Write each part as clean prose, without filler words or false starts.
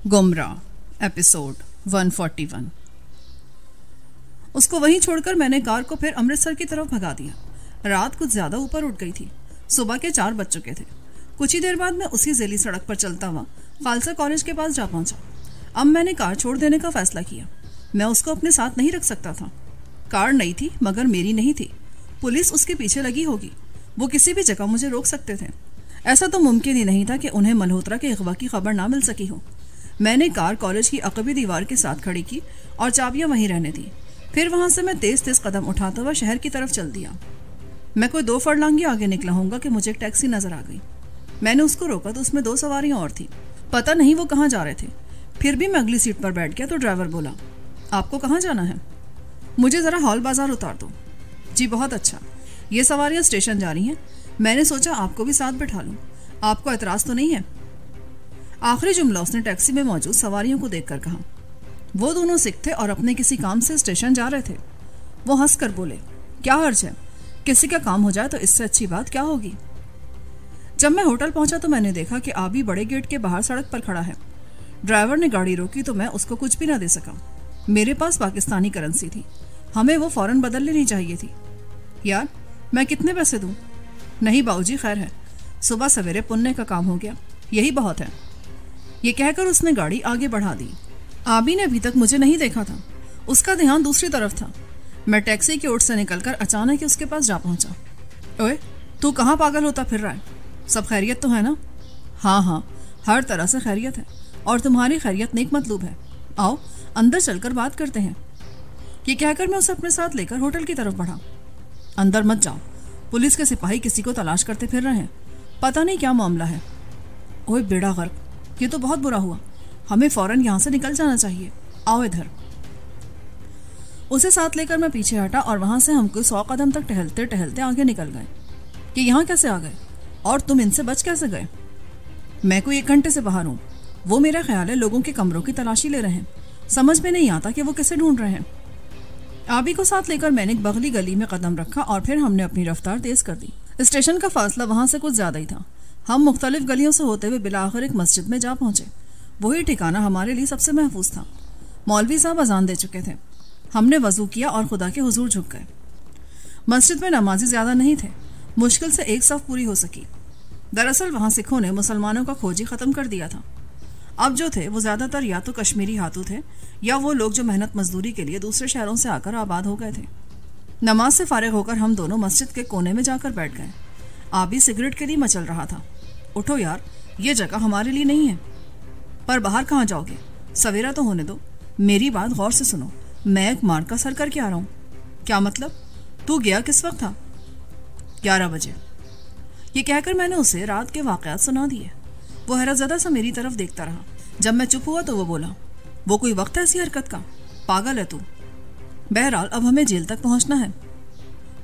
गुमराह एपिसोड 141। उसको वहीं छोड़कर मैंने कार को फिर अमृतसर की तरफ भगा दिया। रात कुछ ज्यादा ऊपर उठ गई थी। सुबह के 4 बज चुके थे। कुछ ही देर बाद मैं उसी ज़ेली सड़क पर चलता हुआ खालसा कॉलेज के पास जा पहुंचा। अब मैंने कार छोड़ देने का फैसला किया। मैं उसको अपने साथ नहीं रख सकता था। कार नई थी मगर मेरी नहीं थी। पुलिस उसके पीछे लगी होगी। वो किसी भी जगह मुझे रोक सकते थे। ऐसा तो मुमकिन ही नहीं था कि उन्हें मल्होत्रा के अगवा की खबर ना मिल सकी हो। मैंने कार कॉलेज की अकबी दीवार के साथ खड़ी की और चाबियां वहीं रहने दी। फिर वहां से मैं तेज तेज कदम उठाता हुआ शहर की तरफ चल दिया। मैं कोई 2 फरलांगी आगे निकला होऊंगा कि मुझे एक टैक्सी नजर आ गई। मैंने उसको रोका तो उसमें 2 सवारियां और थी। पता नहीं वो कहाँ जा रहे थे। फिर भी मैं अगली सीट पर बैठ गया तो ड्राइवर बोला, आपको कहाँ जाना है? मुझे जरा हॉल बाजार उतार दो। जी बहुत अच्छा। ये सवारियां स्टेशन जा रही हैं। मैंने सोचा आपको भी साथ बैठा लूं। आपको एतराज तो नहीं है? आखिरी जुमला उसने टैक्सी में मौजूद सवारियों को देखकर कहा। वो दोनों सिख थे और अपने किसी काम से स्टेशन जा रहे थे। वो हंसकर बोले, क्या हर्ज है? किसी का काम हो जाए तो इससे अच्छी बात क्या होगी? जब मैं होटल पहुंचा तो मैंने देखा कि आबी बड़े गेट के बाहर सड़क पर खड़ा है। ड्राइवर ने गाड़ी रोकी तो मैं उसको कुछ भी ना दे सका। मेरे पास पाकिस्तानी करेंसी थी। हमें वो फौरन बदल लेनी चाहिए थी। यार मैं कितने पैसे दूं? नहीं बाबूजी खैर है। सुबह सवेरे पुण्य का काम हो गया, यही बहुत है। ये कहकर उसने गाड़ी आगे बढ़ा दी। आबी ने अभी तक मुझे नहीं देखा था। उसका ध्यान दूसरी तरफ था। मैं टैक्सी की ओर से निकलकर अचानक ही उसके पास जा पहुंचा। ओए तू कहाँ पागल होता फिर रहा है? सब खैरियत तो है ना? हाँ, हर तरह से खैरियत है और तुम्हारी खैरियत नेक मतलूब है। आओ अंदर चलकर बात करते हैं। ये कहकर मैं उसे अपने साथ लेकर होटल की तरफ बढ़ा। अंदर मत जाओ, पुलिस के सिपाही किसी को तलाश करते फिर रहे हैं। पता नहीं क्या मामला है। ओए बेड़ा गर्क, ये तो बहुत बुरा हुआ। हमें फौरन यहाँ से निकल जाना चाहिए। आओ इधर। उसे साथ लेकर मैं पीछे हटा और वहां से हम कोई 100 कदम तक टहलते टहलते आगे निकल गए। कि यहाँ कैसे आ गए और तुम इनसे बच कैसे गए? मैं कोई 1 घंटे से बाहर हूँ। वो मेरा ख्याल है लोगों के कमरों की तलाशी ले रहे हैं। समझ में नहीं आता कि वो किसे ढूंढ रहे हैं। आबी को साथ लेकर मैंने एक बगली गली में कदम रखा और फिर हमने अपनी रफ्तार तेज कर दी। स्टेशन का फासला वहां से कुछ ज्यादा ही था। हम मुख्तलिफ गलियों से होते हुए बिलाखिर एक मस्जिद में जा पहुंचे। वही ठिकाना हमारे लिए सबसे महफूज था। मौलवी साहब अजान दे चुके थे। हमने वजू किया और खुदा के हुजूर झुक गए। मस्जिद में नमाजी ज्यादा नहीं थे। मुश्किल से एक सफ पूरी हो सकी। दरअसल वहां सिखों ने मुसलमानों का खोजी खत्म कर दिया था। अब जो थे वो ज्यादातर या तो कश्मीरी हाथू थे या वो लोग जो मेहनत मजदूरी के लिए दूसरे शहरों से आकर आबाद हो गए थे। नमाज से फारिग होकर हम दोनों मस्जिद के कोने में जाकर बैठ गए। आबी सिगरेट के लिए मचल रहा था। उठो यार, ये जगह हमारे लिए नहीं है। पर बाहर कहाँ जाओगे? सवेरा तो होने दो। मेरी बात गौर से सुनो। मैं एक मार का सर करके आ रहा हूँ। क्या मतलब? तू गया किस वक्त था? 11 बजे। ये कहकर मैंने उसे रात के वाकयात सुना दिए। वो हैरतज़दा सा मेरी तरफ देखता रहा। जब मैं चुप हुआ तो वो बोला, वो कोई वक्त है ऐसी हरकत का? पागल है तू। बहरहाल अब हमें जेल तक पहुंचना है।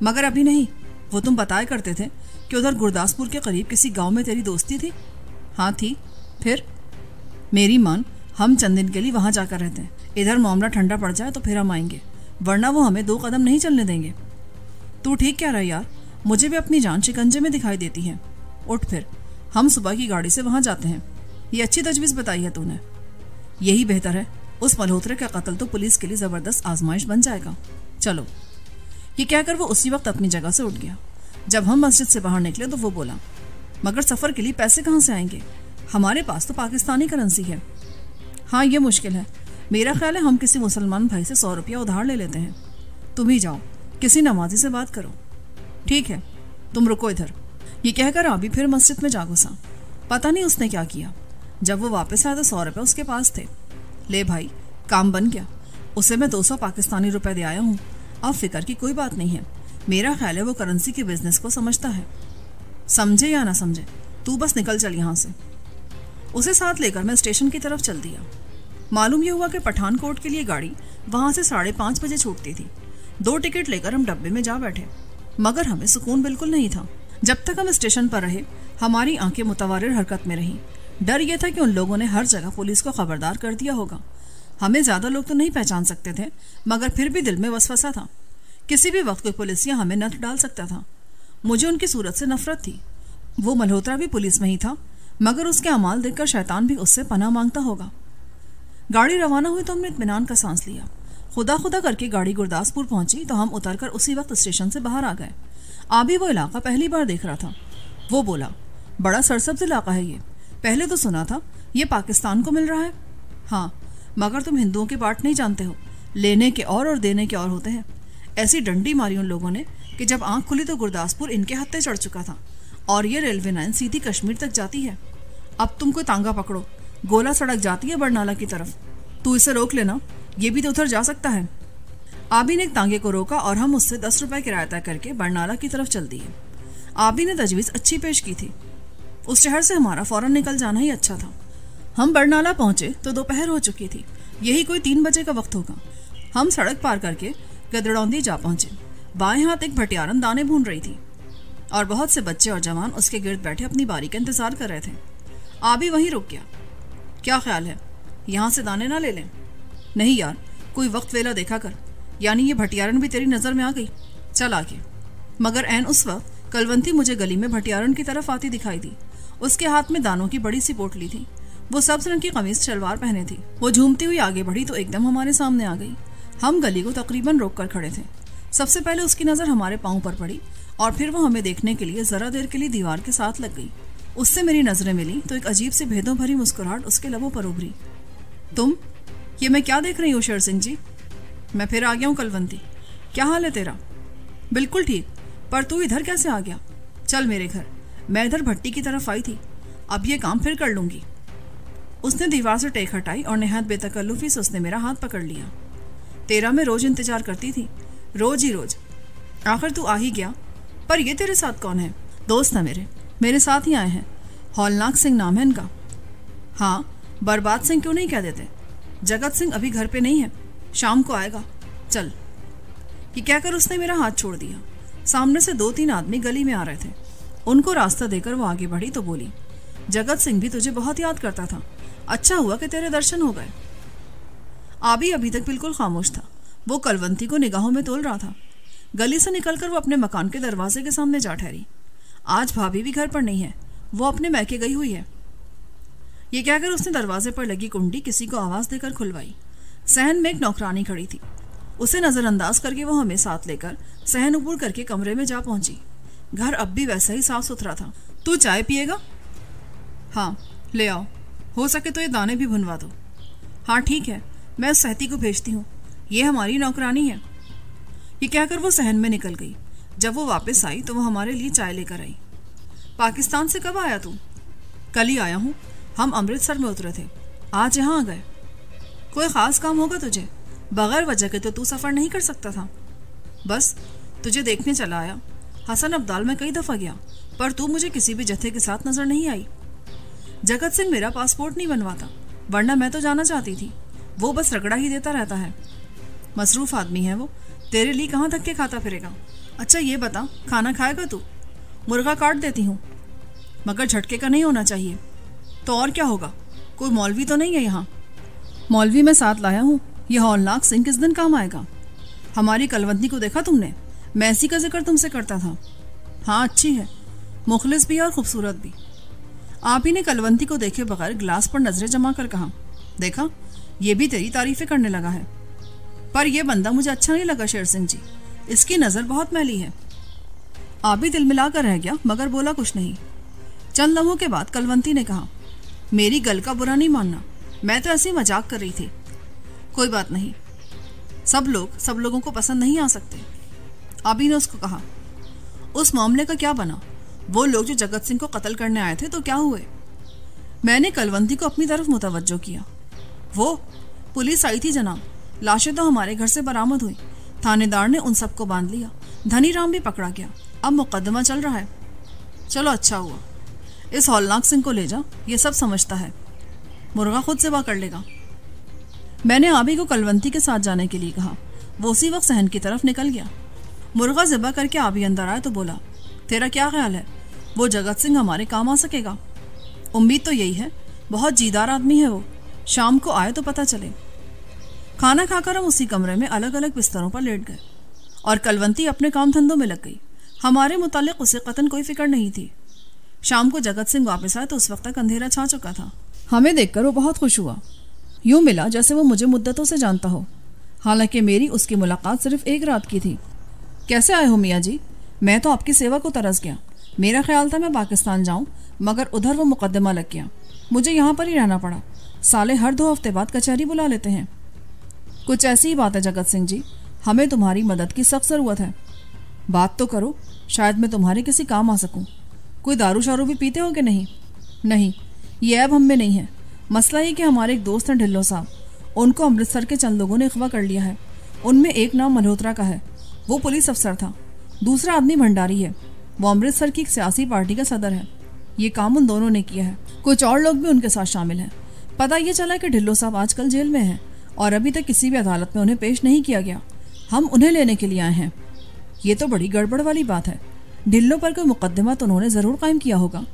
मगर अभी नहीं। वो तुम बताया करते थे कि उधर गुरदासपुर के करीब किसी गांव में तेरी दोस्ती थी। हाँ थी। फिर? मेरी मान, हम चंद दिन के लिए वहां जाकर रहते हैं। इधर मामला ठंडा पड़ जाए तो फिर हम आएंगे, वरना वो हमें 2 कदम नहीं चलने देंगे। तू ठीक कह रहा है यार, मुझे भी अपनी जान शिकंजे में दिखाई देती है। उठ फिर, हम सुबह की गाड़ी से वहां जाते हैं। ये अच्छी तजवीज़ बताई है तूने। यही बेहतर है। उस मल्होत्रा का कत्ल तो पुलिस के लिए जबरदस्त आजमाइश बन जाएगा। चलो। ये कहकर वो उसी वक्त अपनी जगह से उठ गया। जब हम मस्जिद से बाहर निकले तो वो बोला, मगर सफर के लिए पैसे कहाँ से आएंगे? हमारे पास तो पाकिस्तानी करेंसी है। हाँ ये मुश्किल है। मेरा ख्याल है हम किसी मुसलमान भाई से 100 रुपया उधार ले लेते हैं। तुम ही जाओ, किसी नमाजी से बात करो। ठीक है, तुम रुको इधर। ये कहकर आबी फिर मस्जिद में जा घुसा। पता नहीं उसने क्या किया। जब वो वापस आया तो 100 रुपये उसके पास थे। ले भाई, काम बन गया। उसे मैं 200 पाकिस्तानी रुपए दे आया हूँ। अब फिक्र की कोई बात नहीं है। मेरा ख्याल है वो करेंसी के बिजनेस को समझता है। समझे या ना समझे, तू बस निकल चल यहाँ से। उसे साथ लेकर मैं स्टेशन की तरफ चल दिया। मालूम यह हुआ कि पठानकोट के लिए गाड़ी वहां से 5:30 बजे छूटती थी। 2 टिकट लेकर हम डब्बे में जा बैठे, मगर हमें सुकून बिल्कुल नहीं था। जब तक हम स्टेशन पर रहे हमारी आंखें मुतवारिर हरकत में रहीं। डर यह था कि उन लोगों ने हर जगह पुलिस को खबरदार कर दिया होगा। हमें ज्यादा लोग तो नहीं पहचान सकते थे, मगर फिर भी दिल में वसवसा था। किसी भी वक्त कोई पुलिसिया हमें नथ डाल सकता था। मुझे उनकी सूरत से नफरत थी। वो मल्होत्रा भी पुलिस में ही था, मगर उसके अमाल देखकर शैतान भी उससे पनाह मांगता होगा। गाड़ी रवाना हुई तो हमने इत्मीनान का सांस लिया। खुदा खुदा करके गाड़ी गुरदासपुर पहुंची तो हम उतरकर उसी वक्त स्टेशन से बाहर आ गए। आबी वो इलाका पहली बार देख रहा था। वो बोला, बड़ा सरसब्ज इलाका है ये, पहले तो सुना था ये पाकिस्तान को मिल रहा है। हाँ, मगर तुम हिंदुओं के बात नहीं जानते हो, लेने के और देने के और होते हैं। ऐसी डंडी मारी उन लोगों ने कि जब आंख खुली तो गुरदासपुर इनके हत्थे चढ़ चुका था और ये रेलवे लाइन सीधी कश्मीर तक जाती है। अब तुम कोई तांगा पकड़ो, गोला सड़क जाती है बरनाला की तरफ, तू इसे रोक लेना, ये भी तो उधर जा सकता है। आबी ने एक तांगे को रोका और हम उससे 10 रुपए किराया तय करके बरनाला की तरफ चल दिए। आबी ने तजवीज़ अच्छी पेश की थी। उस शहर से हमारा फौरन निकल जाना ही अच्छा था। हम बरनाला पहुंचे तो दोपहर हो चुकी थी, यही कोई 3 बजे का वक्त होगा। हम सड़क पार करके गदड़ौंदी जा पहुंचे। बाएं हाथ एक भटियारन दाने भून रही थी और बहुत से बच्चे और जवान उसके गिर्द बैठे अपनी बारी का इंतजार कर रहे थे। आबी वहीं रुक गया। क्या ख्याल है, यहाँ से दाने ना ले लें? नहीं यार, कोई वक्त वेला देखा कर, यानी ये भटियारन भी तेरी नज़र में आ गई, चल आगे। मगर ऐन उस वक्त कलवंती मुझे गली में भटियारन की तरफ आती दिखाई दी। उसके हाथ में दानों की बड़ी सी पोटली थी। वो सब्ज रंग की कमीज शलवार पहने थी। वो झूमती हुई आगे बढ़ी तो एकदम हमारे सामने आ गई। हम गली को तकरीबन रोक कर खड़े थे। सबसे पहले उसकी नज़र हमारे पाँव पर पड़ी और फिर वो हमें देखने के लिए ज़रा देर के लिए दीवार के साथ लग गई। उससे मेरी नज़रें मिली तो एक अजीब सी भेदों भरी मुस्कुराहट उसके लबों पर उभरी। तुम, ये मैं क्या देख रही हूँ शेर सिंह जी? मैं फिर आ गया हूँ कलवंती, क्या हाल है तेरा? बिल्कुल ठीक, पर तू इधर कैसे आ गया? चल मेरे घर, मैं इधर भट्टी की तरफ आई थी, अब ये काम फिर कर लूँगी। उसने दीवार से टेक हटाई और नहायत बेतकल्लुफी से उसने मेरा हाथ पकड़ लिया। तेरा मैं रोज इंतजार करती थी, रोज ही रोज, आखिर तू आ ही गया। पर ये तेरे साथ कौन है? दोस्त है मेरे साथ ही आए हैं। हौलनाक सिंह नाम है इनका। हाँ, बर्बाद सिंह क्यों नहीं कह देते? जगत सिंह अभी घर पे नहीं है, शाम को आएगा, चल। ये कहकर उसने मेरा हाथ छोड़ दिया। सामने से 2-3 आदमी गली में आ रहे थे। उनको रास्ता देकर वो आगे बढ़ी तो बोली, जगत सिंह भी तुझे बहुत याद करता था, अच्छा हुआ कि तेरे दर्शन हो गए। आबी अभी तक बिल्कुल खामोश था। वो कलवंती को निगाहों में तोल रहा था। गली से निकलकर वो अपने मकान के दरवाजे के सामने जा ठहरी। आज भाभी भी घर पर नहीं है, वो अपने मैके गई हुई है। ये कहकर उसने दरवाजे पर लगी कुंडी किसी को आवाज देकर खुलवाई। सहन में एक नौकरानी खड़ी थी। उसे नजरअंदाज करके वो हमें साथ लेकर सहन ऊपर करके कमरे में जा पहुंची। घर अब भी वैसा ही साफ सुथरा था। तू चाय पिएगा? हाँ ले आओ, हो सके तो ये दाने भी भुनवा दो। हाँ ठीक है, मैं उस सहती को भेजती हूँ, ये हमारी नौकरानी है। ये कहकर वो सहन में निकल गई। जब वो वापस आई तो वो हमारे लिए चाय लेकर आई। पाकिस्तान से कब आया तू? कल ही आया हूँ, हम अमृतसर में उतरे थे, आज यहाँ आ गए। कोई ख़ास काम होगा तुझे? बगैर वजह के तो तू सफ़र नहीं कर सकता था। बस तुझे देखने चला आया। हसन अब्दाल में कई दफ़ा गया, पर तू मुझे किसी भी जत्थे के साथ नज़र नहीं आई। जगत सिंह मेरा पासपोर्ट नहीं बनवाता, वरना मैं तो जाना चाहती थी। वो बस रगड़ा ही देता रहता है। मसरूफ़ आदमी है वो, तेरे लिए कहाँ धक्के खाता फिरेगा। अच्छा ये बता, खाना खाएगा तू? मुर्गा काट देती हूँ, मगर झटके का नहीं होना चाहिए। तो और क्या होगा? कोई मौलवी तो नहीं है यहाँ? मौलवी मैं साथ लाया हूँ। ये हौलनाक सिंह किस दिन काम आएगा? हमारी कलवंती को देखा तुमने? मैं इसी का जिक्र तुमसे करता था। हाँ अच्छी है, मुखलिस भी और खूबसूरत भी। आप ही ने कलवंती को देखे बगैर गिलास पर नजरें जमा कर कहा, देखा ये भी तेरी तारीफें करने लगा है। पर यह बंदा मुझे अच्छा नहीं लगा शेर सिंह जी, इसकी नज़र बहुत मैली है। आप भी दिल मिला कर रह गया, मगर बोला कुछ नहीं। चंद लम्हों के बाद कलवंती ने कहा, मेरी गल का बुरा नहीं मानना, मैं तो ऐसे मजाक कर रही थी। कोई बात नहीं, सब लोगों को पसंद नहीं आ सकते। आबी ने उसको कहा, उस मामले का क्या बना? वो लोग जो जगत सिंह को कत्ल करने आए थे तो क्या हुए? मैंने कलवंती को अपनी तरफ मुतवज्जो किया। वो पुलिस आई थी जनाब, लाशें तो हमारे घर से बरामद हुई। थानेदार ने उन सबको बांध लिया, धनीराम भी पकड़ा गया। अब मुकदमा चल रहा है। चलो अच्छा हुआ, इस हौलनाक सिंह को ले जा, ये सब समझता है। मुर्गा खुद से कर लेगा। मैंने आबी को कलवंती के साथ जाने के लिए कहा। वो उसी वक्त सहन की तरफ निकल गया। मुर्गा ज़िबा करके आबी अंदर आया तो बोला, तेरा क्या ख्याल है, वो जगत सिंह हमारे काम आ सकेगा? उम्मीद तो यही है, बहुत जीदार आदमी है वो, शाम को आए तो पता चले। खाना खाकर हम उसी कमरे में अलग अलग बिस्तरों पर लेट गए और कलवंती अपने काम धंधों में लग गई। हमारे मुतालिक उसे कतन कोई फिक्र नहीं थी। शाम को जगत सिंह वापस आए तो उस वक्त तक अंधेरा छा चुका था। हमें देखकर वो बहुत खुश हुआ। यूं मिला जैसे वो मुझे मुद्दतों से जानता हो, हालांकि मेरी उसकी मुलाकात सिर्फ एक रात की थी। कैसे आए हो मियाँ जी? मैं तो आपकी सेवा को तरस गया। मेरा ख्याल था मैं पाकिस्तान जाऊं, मगर उधर वो मुकदमा लग गया। मुझे यहाँ पर ही रहना पड़ा। साले हर 2 हफ्ते बाद कचहरी बुला लेते हैं। कुछ ऐसी ही बात है जगत सिंह जी, हमें तुम्हारी मदद की सख्त ज़रूरत है। बात तो करो, शायद मैं तुम्हारे किसी काम आ सकूं। कोई दारू शारू भी पीते हो कि नहीं? नहीं, ये ऐब हम में नहीं है। मसला ये कि हमारे एक दोस्त हैं ढिल्लो साहब, उनको अमृतसर के चंद लोगों ने अगवा कर लिया है। उनमें एक नाम मल्होत्रा का है, वो पुलिस अफसर था। दूसरा आदमी भंडारी है, वो अमृतसर की एक सियासी पार्टी का सदर है। ये काम उन दोनों ने किया है। कुछ और लोग भी उनके साथ शामिल हैं। पता ये चला कि ढिल्लो साहब आजकल जेल में हैं और अभी तक किसी भी अदालत में उन्हें पेश नहीं किया गया। हम उन्हें लेने के लिए आए हैं। ये तो बड़ी गड़बड़ वाली बात है। ढिल्लो पर कोई मुकदमा तो उन्होंने ज़रूर कायम किया होगा।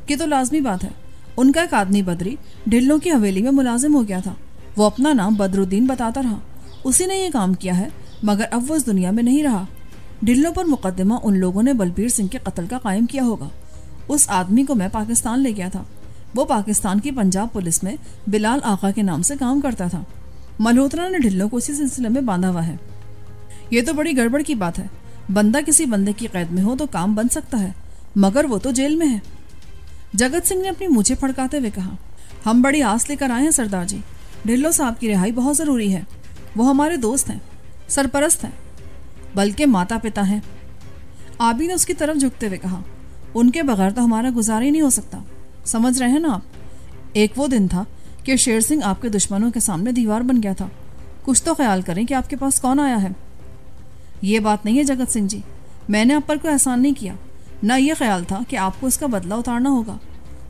कि तो लाजमी बात है। उनका एक आदमी बदरी ढिल्लो की हवेली में मुलाजिम हो गया था। वो अपना नाम बदरुद्दीन बताता रहा। उसी ने ये काम किया है, मगर अब वो इस दुनिया में नहीं रहा। ढिल्लो पर मुकदमा उन लोगों ने बलबीर सिंह के कत्ल का कायम किया होगा। उस आदमी को मैं पाकिस्तान ले गया था। वो पाकिस्तान की पंजाब पुलिस में बिलाल आका के नाम से काम करता था। मल्होत्रा ने ढिल्लो को इसी सिलसिले में बांधा हुआ है। ये तो बड़ी गड़बड़ की बात है। बंदा किसी बंदे की कैद में हो तो काम बन सकता है, मगर वो तो जेल में है। जगत सिंह ने अपनी मूछें फड़काते हुए कहा, हम बड़ी आस लेकर आए हैं सरदार जी। ढिल्लो साहब की रिहाई बहुत ज़रूरी है। वो हमारे दोस्त हैं, सरपरस्त हैं, बल्कि माता पिता हैं। आबी ने उसकी तरफ झुकते हुए कहा, उनके बगैर तो हमारा गुजारा ही नहीं हो सकता। समझ रहे हैं ना आप? एक वो दिन था कि शेर सिंह आपके दुश्मनों के सामने दीवार बन गया था। कुछ तो ख्याल करें कि आपके पास कौन आया है। ये बात नहीं है जगत सिंह जी, मैंने आप पर कोई एहसान नहीं किया। न ये ख्याल था कि आपको इसका बदला उतारना होगा।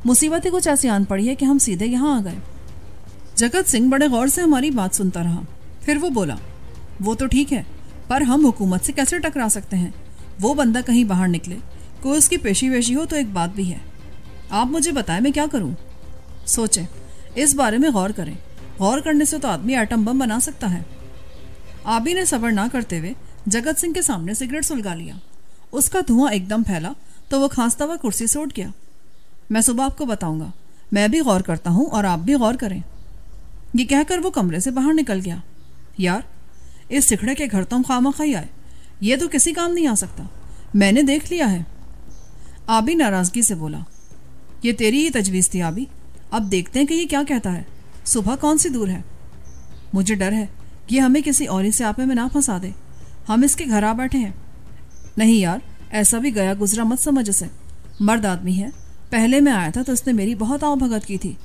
मुसीबत ही कुछ ऐसी आन पड़ी है कि हम सीधे यहाँ आ गए। जगत सिंह बड़े गौर से हमारी बात सुनता रहा। फिर वो बोला, वो तो ठीक है, पर हम हुकूमत से कैसे टकरा सकते हैं? वो बंदा कहीं बाहर निकले, कोई उसकी पेशी वेशी हो तो एक बात भी है। आप मुझे बताएं मैं क्या करूं? सोचें, इस बारे में गौर करें। गौर करने से तो आदमी एटम बम बना सकता है। आबी ने सब्र ना करते हुए जगत सिंह के सामने सिगरेट सुलगा लिया। उसका धुआं एकदम फैला तो वो खांसता हुआ कुर्सी से उठ गया। मैं सुबह आपको बताऊंगा। मैं भी गौर करता हूं और आप भी गौर करें। ये कहकर वो कमरे से बाहर निकल गया। यार, इस सिखड़े के घर तो हम खामखा ही आए। ये तो किसी काम नहीं आ सकता। मैंने देख लिया है। आबी नाराजगी से बोला, ये तेरी ही तजवीज़ थी आबी। अब देखते हैं कि ये क्या कहता है। सुबह कौन सी दूर है। मुझे डर है ये हमें किसी और ही स्यापे में ना फंसा दे। हम इसके घर आ बैठे हैं। नहीं यार, ऐसा भी गया गुजरा मत समझ उसे। मर्द आदमी है। पहले मैं आया था तो इसने मेरी बहुत आओ भगत की थी।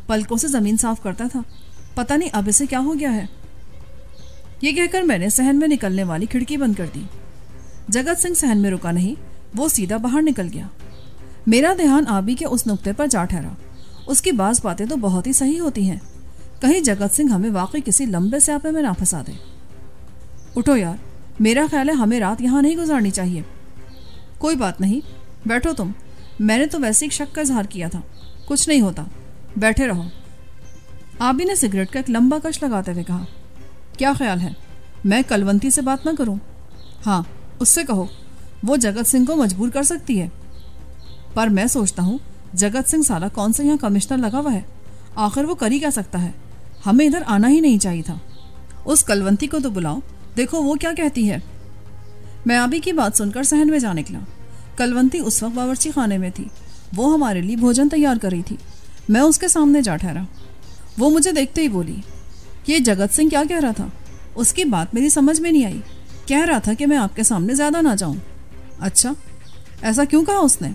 पलकों से ज़मीन साफ करता था। पता नहीं अब इसे क्या हो गया है। ये कहकर मैंने सहन में निकलने वाली खिड़की बंद कर दी। जगत सिंह सहन में रुका नहीं, वो सीधा बाहर निकल गया। मेरा ध्यान आबी के उस नुक्ते पर जा ठहरा। उसकी बाज़ बातें तो बहुत ही सही होती हैं। कहीं जगत सिंह हमें वाकई किसी लंबे स्यापे में ना फंसा दे। उठो यार, मेरा ख्याल है हमें रात यहाँ नहीं गुजारनी चाहिए। कोई बात नहीं, बैठो तुम। मैंने तो वैसे ही शक का इजहार किया था। कुछ नहीं होता, बैठे रहो। आबी ने सिगरेट का एक लंबा कश लगाते हुए कहा, क्या ख्याल है मैं कलवंती से बात ना करूं? हाँ, उससे कहो, वो जगत सिंह को मजबूर कर सकती है। पर मैं सोचता हूँ जगत सिंह साला कौन सा यहाँ कमिश्नर लगा हुआ है। आखिर वो कर ही क्या सकता है। हमें इधर आना ही नहीं चाहिए था। उस कलवंती को तो बुलाओ, देखो वो क्या कहती है। मैं आबी की बात सुनकर सहन में जा निकला। कलवंती उस वक्त बावर्ची खाने में थी। वो हमारे लिए भोजन तैयार कर रही थी। मैं उसके सामने जा ठहरा। वो मुझे देखते ही बोली, ये जगत सिंह क्या कह रहा था? उसकी बात मेरी समझ में नहीं आई। कह रहा था कि मैं आपके सामने ज़्यादा ना जाऊं। अच्छा, ऐसा क्यों कहा उसने?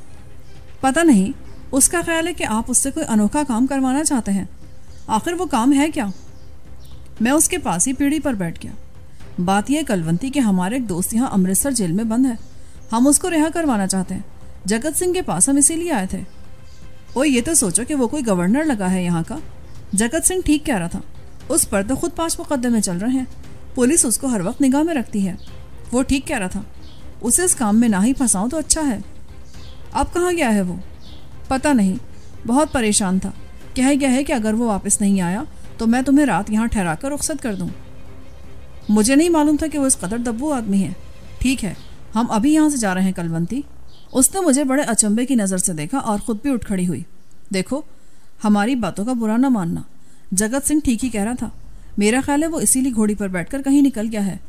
पता नहीं, उसका ख्याल है कि आप उससे कोई अनोखा काम करवाना चाहते हैं। आखिर वो काम है क्या? मैं उसके पास ही पीढ़ी पर बैठ गया। बात यह कलवंती कि हमारे एक दोस्त यहाँ अमृतसर जेल में बंद है। हम उसको रिहा करवाना चाहते हैं। जगत सिंह के पास हम इसीलिए आए थे। ओ, ये तो सोचो कि वो कोई गवर्नर लगा है यहाँ का। जगत सिंह ठीक कह रहा था। उस पर तो खुद 5 मुकदमे चल रहे हैं। पुलिस उसको हर वक्त निगाह में रखती है। वो ठीक कह रहा था। उसे इस काम में ना ही फंसाऊं तो अच्छा है। अब कहाँ गया है वो? पता नहीं, बहुत परेशान था। कह गया है कि अगर वो वापस नहीं आया तो मैं तुम्हें रात यहाँ ठहरा कर रुखसत कर दूँ। मुझे नहीं मालूम था कि वो इस कदर दब्बू आदमी है। ठीक है, हम अभी यहाँ से जा रहे हैं कलवंती। उसने मुझे बड़े अचंभे की नज़र से देखा और ख़ुद भी उठ खड़ी हुई। देखो, हमारी बातों का बुरा ना मानना, जगत सिंह ठीक ही कह रहा था। मेरा ख्याल है वो इसीलिए घोड़ी पर बैठकर कहीं निकल गया है।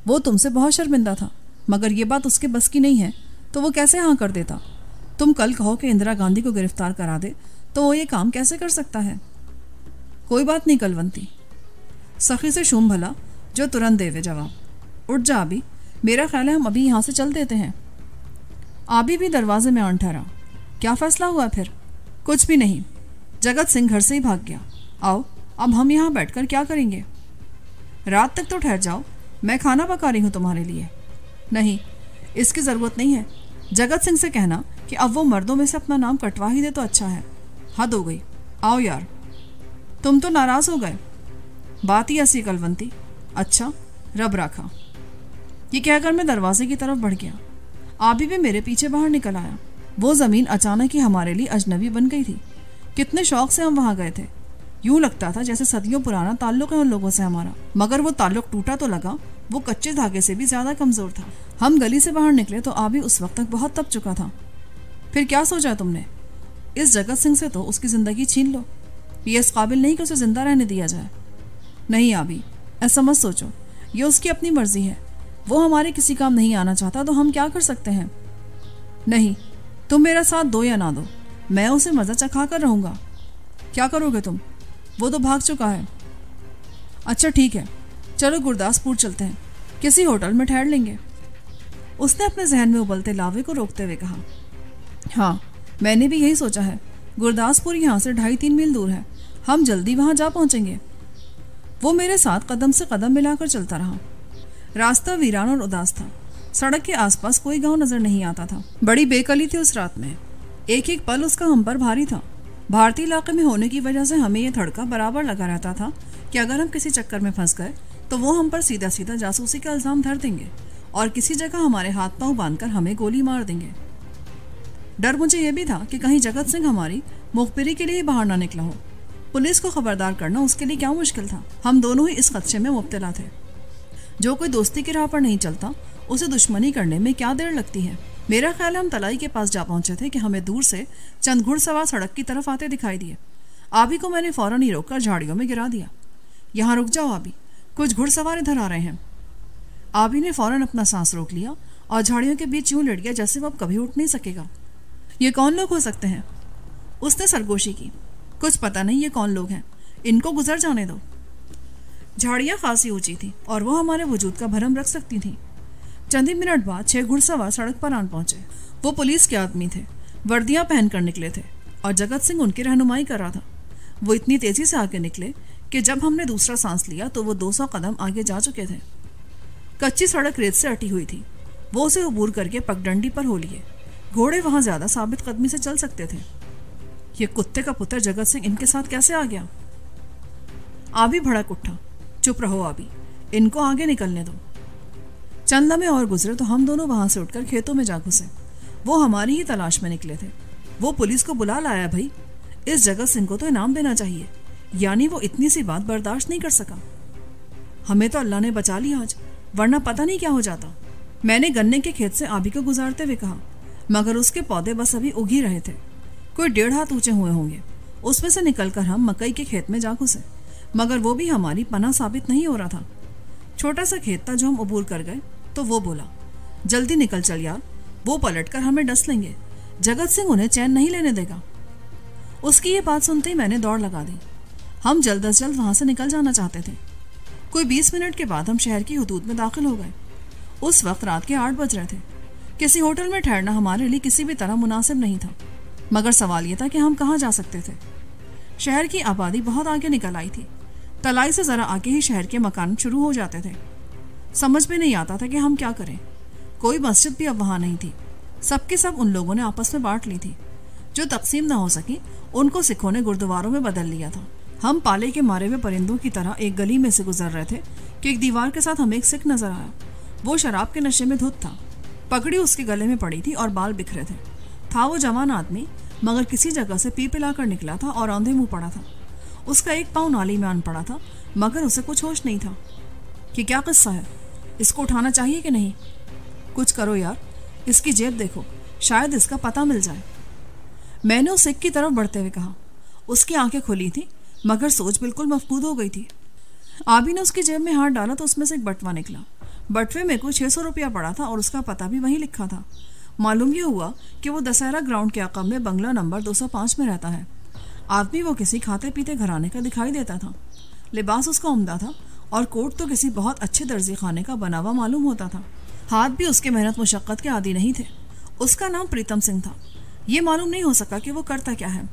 वो तुमसे बहुत शर्मिंदा था, मगर ये बात उसके बस की नहीं है तो वो कैसे हाँ कर देता। तुम कल कहो कि इंदिरा गांधी को गिरफ्तार करा दे तो वो ये काम कैसे कर सकता है। कोई बात नहीं कलवंती, सखी से शुम भला जो तुरंत देवे जवाब। उठ जा आबी, मेरा ख्याल है हम अभी यहाँ से चल देते हैं। आबी भी दरवाजे में आन ठहरा। क्या फैसला हुआ फिर? कुछ भी नहीं, जगत सिंह घर से ही भाग गया। आओ अब हम यहाँ बैठकर क्या करेंगे? रात तक तो ठहर जाओ, मैं खाना पका रही हूँ तुम्हारे लिए। नहीं, इसकी ज़रूरत नहीं है। जगत सिंह से कहना कि अब वो मर्दों में से अपना नाम कटवा ही दे तो अच्छा है। हद हो गई, आओ यार। तुम तो नाराज़ हो गए। बात ही ऐसी कलवंती। अच्छा, रब राखा। ये कहकर मैं दरवाजे की तरफ बढ़ गया। आबी भी मेरे पीछे बाहर निकल आया। वो ज़मीन अचानक ही हमारे लिए अजनबी बन गई थी। कितने शौक से हम वहाँ गए थे। यूं लगता था जैसे सदियों पुराना ताल्लुक है उन लोगों से हमारा, मगर वो ताल्लुक टूटा तो लगा, वो कच्चे धागे से भी ज्यादा कमजोर था। हम गली से बाहर निकले तो आबी उस वक्त तक बहुत तप चुका था। फिर क्या सोचा तुमने? इस जगत सिंह से तो उसकी जिंदगी छीन लो। ये इस काबिल नहीं कि उसे जिंदा रहने दिया जाए। नहीं आबी, ऐसा मत सोचो, ये उसकी अपनी मर्जी है। वो हमारे किसी काम नहीं आना चाहता तो हम क्या कर सकते हैं? नहीं, तुम मेरा साथ दो या ना दो, मैं उसे मजा चखा कर रहूंगा। क्या करोगे तुम? वो तो भाग चुका है। अच्छा ठीक है, चलो गुरदासपुर चलते हैं, किसी होटल में ठहर लेंगे। उसने अपने जहन में उबलते लावे को रोकते हुए कहा। हाँ, मैंने भी यही सोचा है। गुरदासपुर यहाँ से 2.5-3 मील दूर है, हम जल्दी वहाँ जा पहुँचेंगे। वो मेरे साथ कदम से कदम मिलाकर चलता रहा। रास्ता वीरान और उदास था। सड़क के आसपास कोई गांव नजर नहीं आता था। बड़ी बेकली थी उस रात में। एक एक पल उसका हम पर भारी था। भारतीय इलाके में होने की वजह से हमें यह धड़का बराबर लगा रहता था कि अगर हम किसी चक्कर में फंस गए तो वो हम पर सीधा सीधा जासूसी का इल्जाम धर देंगे और किसी जगह हमारे हाथ पांव बांधकर हमें गोली मार देंगे। डर मुझे यह भी था कि कहीं जगत सिंह हमारी मुखबिरी के लिए बाहर ना निकला हो। पुलिस को खबरदार करना उसके लिए क्या मुश्किल था। हम दोनों ही इस खदशे में मुब्तला थे। जो कोई दोस्ती की राह पर नहीं चलता उसे दुश्मनी करने में क्या देर लगती है। मेरा ख्याल हम तलाई के पास जा पहुंचे थे कि हमें दूर से चंद घुड़सवार सड़क की तरफ आते दिखाई दिए। आबी को मैंने फौरन ही रोककर झाड़ियों में गिरा दिया। यहाँ रुक जाओ आबी, कुछ घुड़सवार इधर आ रहे हैं। आबी ने फौरन अपना सांस रोक लिया और झाड़ियों के बीच यूं लड़ गया जैसे वो अब कभी उठ नहीं सकेगा। ये कौन लोग हो सकते हैं? उसने सरगोशी की। कुछ पता नहीं ये कौन लोग हैं, इनको गुजर जाने दो। झाड़ियाँ खासी ऊंची थी और वो हमारे वजूद का भरम रख सकती थी। चंद ही मिनट बाद 6 घुड़सवार सड़क पर आन पहुंचे। वो पुलिस के आदमी थे, वर्दियां पहनकर निकले थे और जगत सिंह उनकी रहनुमाई कर रहा था। वो इतनी तेजी से आगे निकले कि जब हमने दूसरा सांस लिया तो वो 200 कदम आगे जा चुके थे। कच्ची सड़क रेत से अटी हुई थी। वो उसे अबूर करके पगडंडी पर हो लिए। घोड़े वहां ज्यादा साबित कदमी से चल सकते थे। ये कुत्ते का पुत्र जगत सिंह इनके साथ कैसे आ गया? आबी भड़क उठा। चुप रहो आबी, इनको आगे निकलने दो। चंद लम्हे और गुजरे तो हम दोनों वहां से उठकर खेतों में जा घुसे। वो हमारी ही तलाश में निकले थे। वो पुलिस को बुला लाया भाई। इस जगत सिंह को तो इनाम देना चाहिए, यानी वो इतनी सी बात बर्दाश्त नहीं कर सका। हमें तो अल्लाह ने बचा लिया आज, वरना पता नहीं क्या हो जाता। मैंने गन्ने के खेत से आबी को गुजारते हुए कहा, मगर उसके पौधे बस अभी उग ही रहे थे। कोई 1.5 हाथ ऊंचे हुए होंगे। उसमें से निकलकर हम मकई के खेत में जा घुसे, मगर वो भी हमारी पनाह साबित नहीं हो रहा था। छोटा सा खेत था जो हम अबूर कर गए तो वो बोला, जल्दी निकल चल यार, वो पलटकर हमें डस लेंगे। जगत सिंह उन्हें चैन नहीं लेने देगा। उसकी ये बात सुनते ही मैंने दौड़ लगा दी। हम जल्द अज जल्द वहां से निकल जाना चाहते थे। कोई 20 मिनट के बाद हम शहर की हुदूद में दाखिल हो गए। उस वक्त रात के 8 बज रहे थे। किसी होटल में ठहरना हमारे लिए किसी भी तरह मुनासिब नहीं था, मगर सवाल यह था कि हम कहाँ जा सकते थे। शहर की आबादी बहुत आगे निकल आई थी। तलाई से जरा आगे ही शहर के मकान शुरू हो जाते थे। समझ में नहीं आता था कि हम क्या करें। कोई मस्जिद भी अब वहां नहीं थी। सबके सब उन लोगों ने आपस में बांट ली थी। जो तकसीम ना हो सकी उनको सिखों ने गुरुद्वारों में बदल लिया था। हम पाले के मारे हुए परिंदों की तरह एक गली में से गुजर रहे थे कि एक दीवार के साथ हमें एक सिख नजर आया। वो शराब के नशे में धुत था। पगड़ी उसके गले में पड़ी थी और बाल बिखरे थे। था वो जवान आदमी, मगर किसी जगह से पी पिलाकर निकला था और औंधे मुंह पड़ा था। उसका एक पाँव नाली में आन पड़ा था, मगर उसे कुछ होश नहीं था। कि क्या किस्सा है, इसको उठाना चाहिए कि नहीं? कुछ करो यार, इसकी जेब देखो, शायद इसका पता मिल जाए। मैंने उस सिख की तरफ बढ़ते हुए कहा। उसकी आंखें खुली थी, मगर सोच बिल्कुल मफकूद हो गई थी। आबी ने उसकी जेब में हाथ डाला तो उसमें से एक बटवा निकला। बटवे में कुछ 600 रुपया पड़ा था और उसका पता भी वहीं लिखा था। मालूम यह हुआ कि वो दशहरा ग्राउंड के अक़ब में बंगला नंबर 205 में रहता है। आदमी वो किसी खाते पीते घराने का दिखाई देता था। लिबास उसका उम्दा था और कोट तो किसी बहुत अच्छे दर्जी खाने का बना हुआ मालूम होता था। हाथ भी उसके मेहनत मुशक्क़त के आदी नहीं थे। उसका नाम प्रीतम सिंह था। ये मालूम नहीं हो सका कि वो करता क्या है।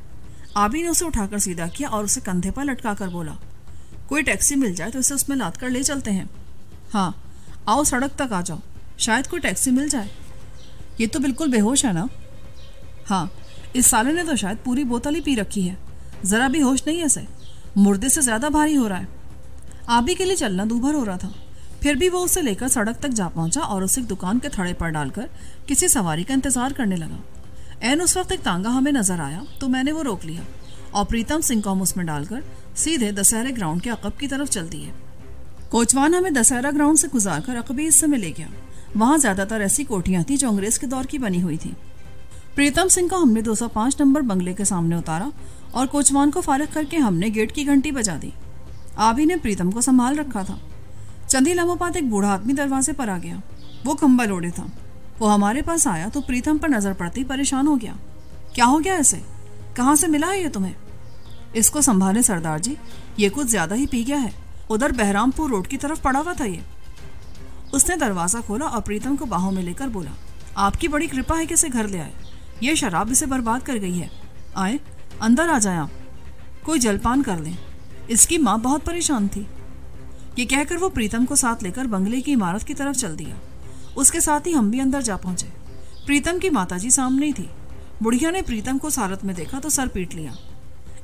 आबी ने उसे उठाकर सीधा किया और उसे कंधे पर लटका कर बोला, कोई टैक्सी मिल जाए तो इसे उसमें लाद कर ले चलते हैं। हाँ, आओ सड़क तक आ जाओ, शायद कोई टैक्सी मिल जाए। ये तो बिल्कुल बेहोश है ना? हाँ, इस साले ने तो शायद पूरी बोतल ही पी रखी है। जरा भी होश नहीं है इसे, मुर्दे से ज्यादा भारी हो रहा है। आबी के लिए चलना दूभर हो रहा था, फिर भी वो उसे लेकर सड़क तक जा पहुंचा और उसे एक दुकान के थड़े पर डालकर किसी सवारी का इंतजार करने लगा। ऐन उस वक्त एक तांगा हमें नजर आया तो मैंने वो रोक लिया और प्रीतम सिंह को हम उसमें डालकर सीधे दशहरे ग्राउंड के अक़ब की तरफ चल दिए। कोचवान हमें दशहरा ग्राउंड से गुजारकर अक़बी हिस्से में ले गया। वहां ज्यादातर ऐसी कोठियां थी जो अंग्रेज के दौर की बनी हुई थी। प्रीतम सिंह को हमने 205 नंबर बंगले के सामने उतारा और कोचवान को फारिग करके हमने गेट की घंटी बजा दी। आबी ने प्रीतम को संभाल रखा था। चंद ही लम्हों बाद एक बूढ़ा आदमी दरवाजे पर आ गया। वो कंबल ओढ़े था। वो हमारे पास आया तो प्रीतम पर नजर पड़ते ही परेशान हो गया। क्या हो गया इसे? कहाँ से मिला है ये तुम्हें? इसको संभाले सरदार जी, ये कुछ ज्यादा ही पी गया है। उधर बहरामपुर रोड की तरफ पड़ा हुआ था ये। उसने दरवाजा खोला और प्रीतम को बाहों में लेकर बोला, आपकी बड़ी कृपा है कि इसे घर ले आए। ये शराब इसे बर्बाद कर गई है। आए, अंदर आ जाए, आप कोई जलपान कर लें। इसकी माँ बहुत परेशान थी। ये कहकर वो प्रीतम को साथ लेकर बंगले की इमारत की तरफ चल दिया। उसके साथ ही हम भी अंदर जा पहुंचे। प्रीतम की माताजी सामने ही थी। बुढ़िया ने प्रीतम को सारत में देखा तो सर पीट लिया।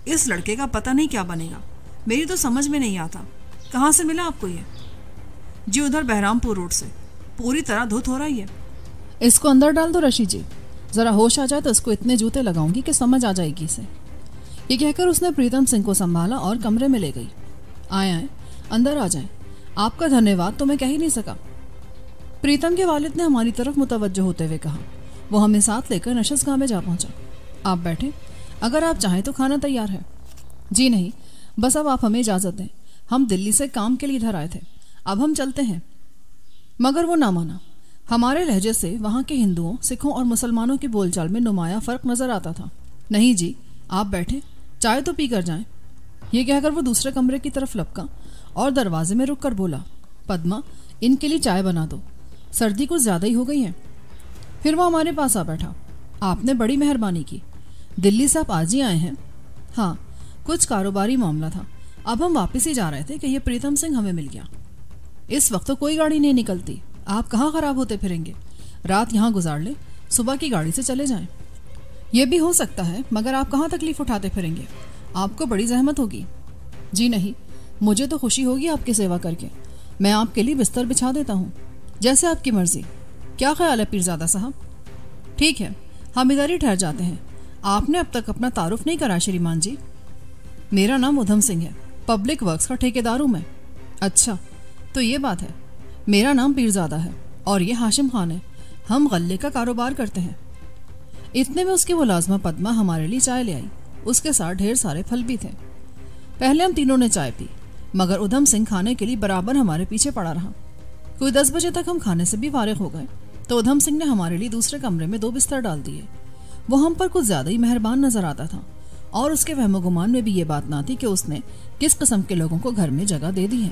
इस लड़के का पता नहीं क्या बनेगा, मेरी तो समझ में नहीं आता। कहाँ से मिला आपको ये? जी उधर बहरामपुर रोड से। पूरी तरह धुत हो रही है। इसको अंदर डाल दो रशीद जी, जरा होश आ जाए तो इसको इतने जूते लगाऊंगी कि समझ आ जाएगी इसे। ये कहकर उसने प्रीतम सिंह को संभाला और कमरे में ले गई। आए आए, अंदर आ जाए। आपका धन्यवाद तो मैं कह ही नहीं सका। प्रीतम के वालिद ने हमारी तरफ मुतवज्जो होते हुए कहा। वो हमें साथ लेकर नशस्तगाह में जा पहुंचा। आप बैठे, अगर आप चाहें तो खाना तैयार है। जी नहीं, बस अब आप हमें इजाजत दें। हम दिल्ली से काम के लिए इधर आए थे, अब हम चलते हैं। मगर वो ना माना। हमारे लहजे से वहां के हिंदुओं, सिखों और मुसलमानों की बोलचाल में नुमाया फर्क नजर आता था। नहीं जी, आप बैठे, चाय तो पी कर जाएं। ये कहकर वो दूसरे कमरे की तरफ लपका और दरवाजे में रुक कर बोला, पद्मा, इनके लिए चाय बना दो, सर्दी कुछ ज्यादा ही हो गई है। फिर वो हमारे पास आ बैठा। आपने बड़ी मेहरबानी की। दिल्ली से आप आज ही आए हैं? हाँ, कुछ कारोबारी मामला था। अब हम वापस ही जा रहे थे कि ये प्रीतम सिंह हमें मिल गया। इस वक्त तो कोई गाड़ी नहीं निकलती, आप कहाँ खराब होते फिरेंगे? रात यहाँ गुजार ले, सुबह की गाड़ी से चले जाएं। ये भी हो सकता है, मगर आप कहाँ तकलीफ उठाते फिरेंगे? आपको बड़ी जहमत होगी। जी नहीं, मुझे तो खुशी होगी आपकी सेवा करके। मैं आपके लिए बिस्तर बिछा देता हूँ, जैसे आपकी मर्जी। क्या ख्याल है पीरजादा साहब? ठीक है, हम इधर ही ठहर जाते हैं। आपने अब तक अपना तारुफ नहीं करा श्रीमान जी। मेरा नाम उधम सिंह है, पब्लिक वर्क्स का ठेकेदार हूँ मैं। अच्छा, तो ये बात है। मेरा नाम पीरजादा है और ये हाशिम खान है। हम गल्ले का कारोबार करते हैं। इतने में उसकी मुलाजमा पद्मा हमारे लिए चाय ले आई। उसके साथ ढेर सारे फल भी थे। पहले हम तीनों ने चाय पी, मगर उधम सिंह खाने के लिए बराबर हमारे पीछे पड़ा रहा। कोई 10 बजे तक हम खाने से भी फारिग हो गए तो उधम सिंह ने हमारे लिए दूसरे कमरे में 2 बिस्तर डाल दिए। वो हम पर कुछ ज्यादा ही मेहरबान नजर आता था और उसके वहमो गुमान में भी ये बात ना थी कि उसने किस किस्म के लोगों को घर में जगह दे दी है।